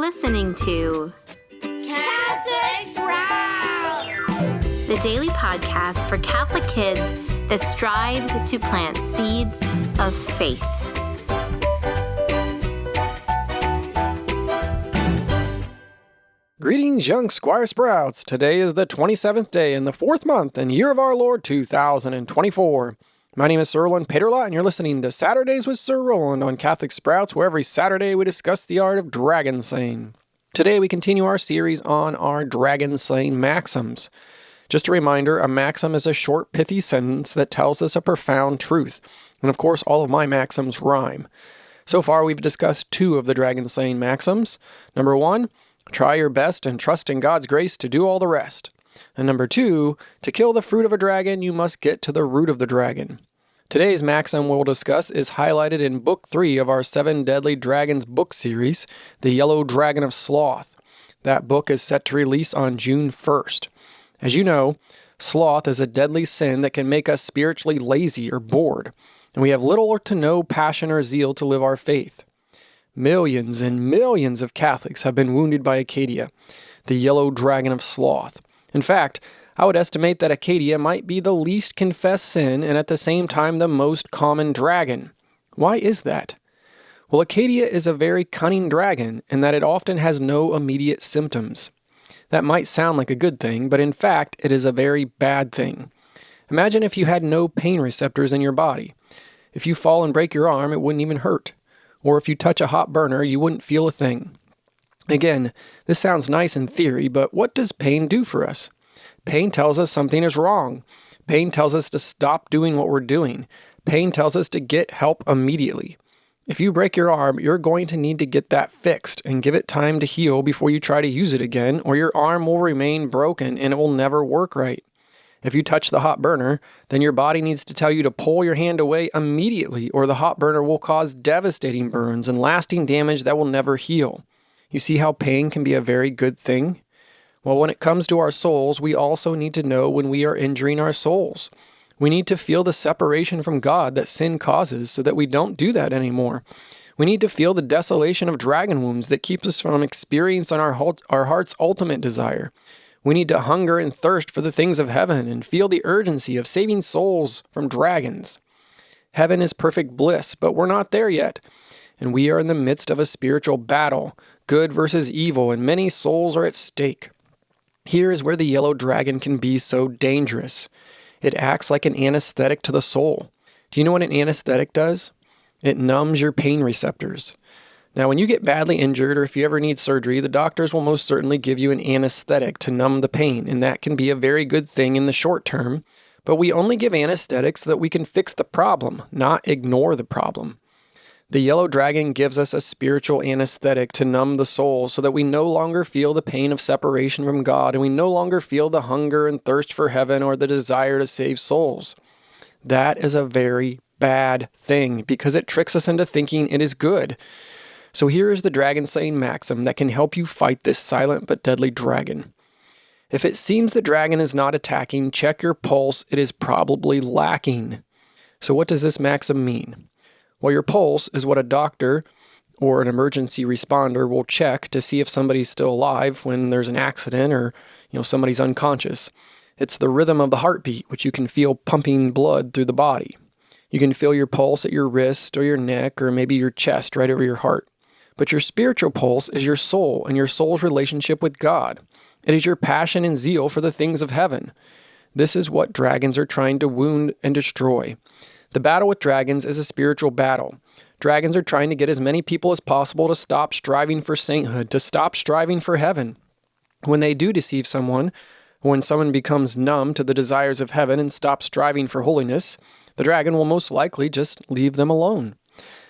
listening to Catholic Sprouts, the daily podcast for Catholic kids that strives to plant seeds of faith. Greetings, young Squire Sprouts. Today is the 27th day in the 4th month and year of our Lord 2024. My name is Sir Roland, and you're listening to Saturdays with Sir Roland on Catholic Sprouts, where every Saturday we discuss the art of dragon slaying. Today we continue our series on our dragon slaying maxims. Just a reminder, a maxim is a short, pithy sentence that tells us a profound truth. And of course, all of my maxims rhyme. So far, we've discussed 2 of the dragon slaying maxims. Number 1, try your best and trust in God's grace to do all the rest. And number 2, to kill the fruit of a dragon, you must get to the root of the dragon. Today's maxim we'll discuss is highlighted in Book 3 of our 7 Deadly Dragons book series, The Yellow Dragon of Sloth. That book is set to release on June 1st. As you know, sloth is a deadly sin that can make us spiritually lazy or bored, and we have little or to no passion or zeal to live our faith. Millions and millions of Catholics have been wounded by Acadia, the yellow dragon of sloth. In fact, I would estimate that Acadia might be the least confessed sin and at the same time the most common dragon. Why is that? Well, Acadia is a very cunning dragon in that it often has no immediate symptoms. That might sound like a good thing, but in fact, it is a very bad thing. Imagine if you had no pain receptors in your body. If you fall and break your arm, it wouldn't even hurt. Or if you touch a hot burner, you wouldn't feel a thing. Again, this sounds nice in theory, but what does pain do for us? Pain tells us something is wrong. Pain tells us to stop doing what we're doing. Pain tells us to get help immediately. If you break your arm, you're going to need to get that fixed and give it time to heal before you try to use it again, or your arm will remain broken and it will never work right. If you touch the hot burner, then your body needs to tell you to pull your hand away immediately, or the hot burner will cause devastating burns and lasting damage that will never heal. You see how pain can be a very good thing? Well, when it comes to our souls, we also need to know when we are injuring our souls. We need to feel the separation from God that sin causes so that we don't do that anymore. We need to feel the desolation of dragon wounds that keeps us from experiencing our heart's ultimate desire. We need to hunger and thirst for the things of heaven and feel the urgency of saving souls from dragons. Heaven is perfect bliss, but we're not there yet. And we are in the midst of a spiritual battle, good versus evil, and many souls are at stake. Here is where the yellow dragon can be so dangerous. It acts like an anesthetic to the soul. Do you know what an anesthetic does? It numbs your pain receptors. Now, when you get badly injured or if you ever need surgery, the doctors will most certainly give you an anesthetic to numb the pain, and that can be a very good thing in the short term. But we only give anesthetics so that we can fix the problem, not ignore the problem. The yellow dragon gives us a spiritual anesthetic to numb the soul so that we no longer feel the pain of separation from God and we no longer feel the hunger and thirst for heaven or the desire to save souls. That is a very bad thing because it tricks us into thinking it is good. So here is the dragon slaying maxim that can help you fight this silent but deadly dragon. If it seems the dragon is not attacking, check your pulse. It is probably lacking. So what does this maxim mean? Well, your pulse is what a doctor or an emergency responder will check to see if somebody's still alive when there's an accident or, somebody's unconscious. It's the rhythm of the heartbeat, which you can feel pumping blood through the body. You can feel your pulse at your wrist or your neck or maybe your chest right over your heart. But your spiritual pulse is your soul and your soul's relationship with God. It is your passion and zeal for the things of heaven. This is what dragons are trying to wound and destroy. The battle with dragons is a spiritual battle. Dragons are trying to get as many people as possible to stop striving for sainthood, to stop striving for heaven. When they do deceive someone, when someone becomes numb to the desires of heaven and stops striving for holiness, the dragon will most likely just leave them alone.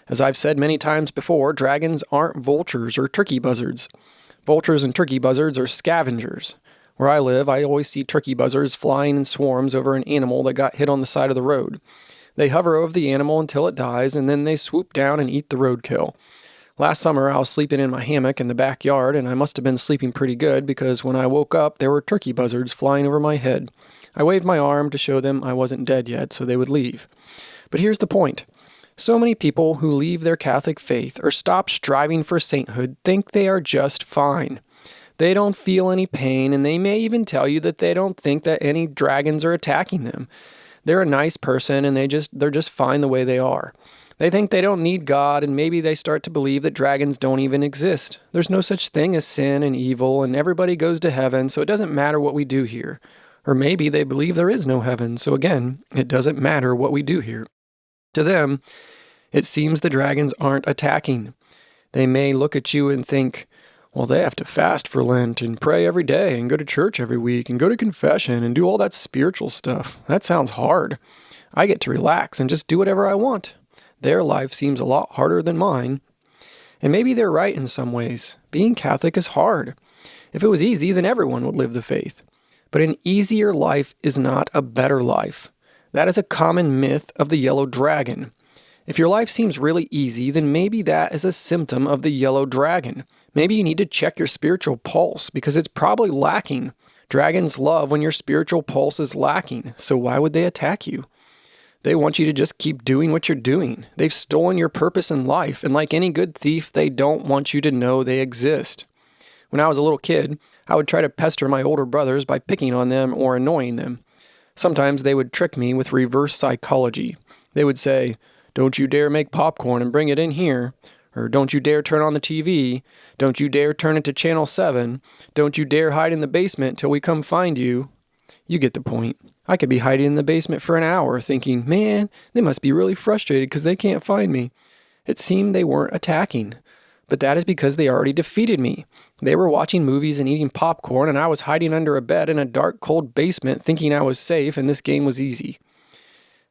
As I've said many times before, dragons aren't vultures or turkey buzzards. Vultures and turkey buzzards are scavengers. Where I live, I always see turkey buzzards flying in swarms over an animal that got hit on the side of the road. They hover over the animal until it dies, and then they swoop down and eat the roadkill. Last summer, I was sleeping in my hammock in the backyard, and I must have been sleeping pretty good because when I woke up, there were turkey buzzards flying over my head. I waved my arm to show them I wasn't dead yet, so they would leave. But here's the point. So many people who leave their Catholic faith or stop striving for sainthood think they are just fine. They don't feel any pain, and they may even tell you that they don't think that any dragons are attacking them. They're a nice person, and they're just fine the way they are. They think they don't need God, and maybe they start to believe that dragons don't even exist. There's no such thing as sin and evil, and everybody goes to heaven, so it doesn't matter what we do here. Or maybe they believe there is no heaven, so again, it doesn't matter what we do here. To them, it seems the dragons aren't attacking. They may look at you and think, well, they have to fast for Lent and pray every day and go to church every week and go to confession and do all that spiritual stuff. That sounds hard. I get to relax and just do whatever I want. Their life seems a lot harder than mine. And maybe they're right in some ways. Being Catholic is hard. If it was easy, then everyone would live the faith. But an easier life is not a better life. That is a common myth of the yellow dragon. If your life seems really easy, then maybe that is a symptom of the yellow dragon. Maybe you need to check your spiritual pulse because it's probably lacking. Dragons love when your spiritual pulse is lacking, so why would they attack you? They want you to just keep doing what you're doing. They've stolen your purpose in life, and like any good thief, they don't want you to know they exist. When I was a little kid, I would try to pester my older brothers by picking on them or annoying them. Sometimes they would trick me with reverse psychology. They would say, "Don't you dare make popcorn and bring it in here," or "Don't you dare turn on the TV," "Don't you dare turn it to Channel 7," "Don't you dare hide in the basement till we come find you." You get the point. I could be hiding in the basement for an hour thinking, man, they must be really frustrated because they can't find me. It seemed they weren't attacking. But that is because they already defeated me. They were watching movies and eating popcorn, and I was hiding under a bed in a dark, cold basement thinking I was safe and this game was easy.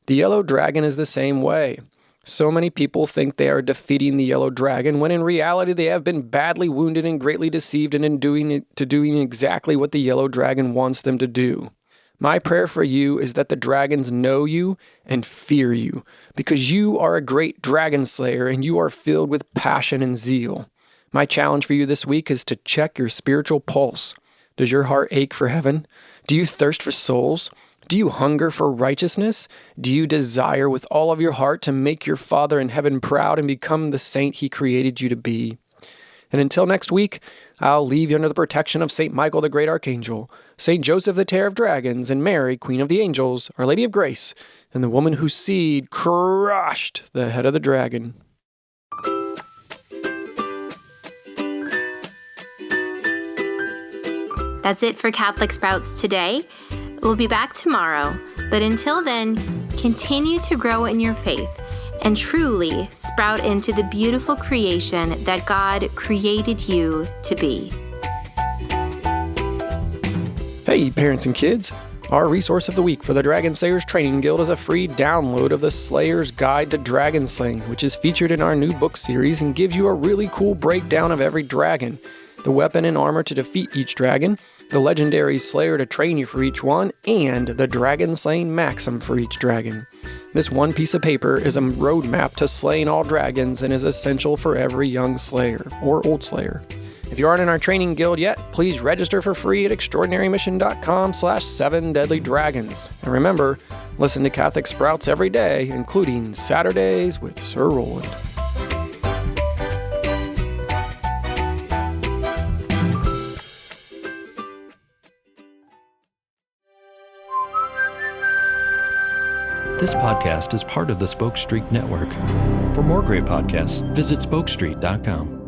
The yellow dragon is the same way. So many people think they are defeating the yellow dragon when in reality they have been badly wounded and greatly deceived into doing exactly what the yellow dragon wants them to do. My prayer for you is that the dragons know you and fear you, because you are a great dragon slayer and you are filled with passion and zeal. My challenge for you this week is to check your spiritual pulse. Does your heart ache for heaven? Do you thirst for souls? Do you hunger for righteousness? Do you desire with all of your heart to make your Father in heaven proud and become the saint he created you to be? And until next week, I'll leave you under the protection of St. Michael the Great Archangel, St. Joseph the Terror of Dragons, and Mary, Queen of the Angels, Our Lady of Grace, and the woman whose seed crushed the head of the dragon. That's it for Catholic Sprouts today. We'll be back tomorrow, but until then, continue to grow in your faith and truly sprout into the beautiful creation that God created you to be. Hey, parents and kids! Our resource of the week for the Dragon Slayers Training Guild is a free download of the Slayer's Guide to Dragon Slaying, which is featured in our new book series and gives you a really cool breakdown of every dragon, the weapon and armor to defeat each dragon, the legendary slayer to train you for each one, and the dragon slaying maxim for each dragon. This one piece of paper is a roadmap to slaying all dragons and is essential for every young slayer or old slayer. If you aren't in our training guild yet, please register for free at extraordinarymission.com/7deadlydragons. And remember, listen to Catholic Sprouts every day, including Saturdays with Sir Roland. This podcast is part of the Spoke Street Network. For more great podcasts, visit spokestreet.com.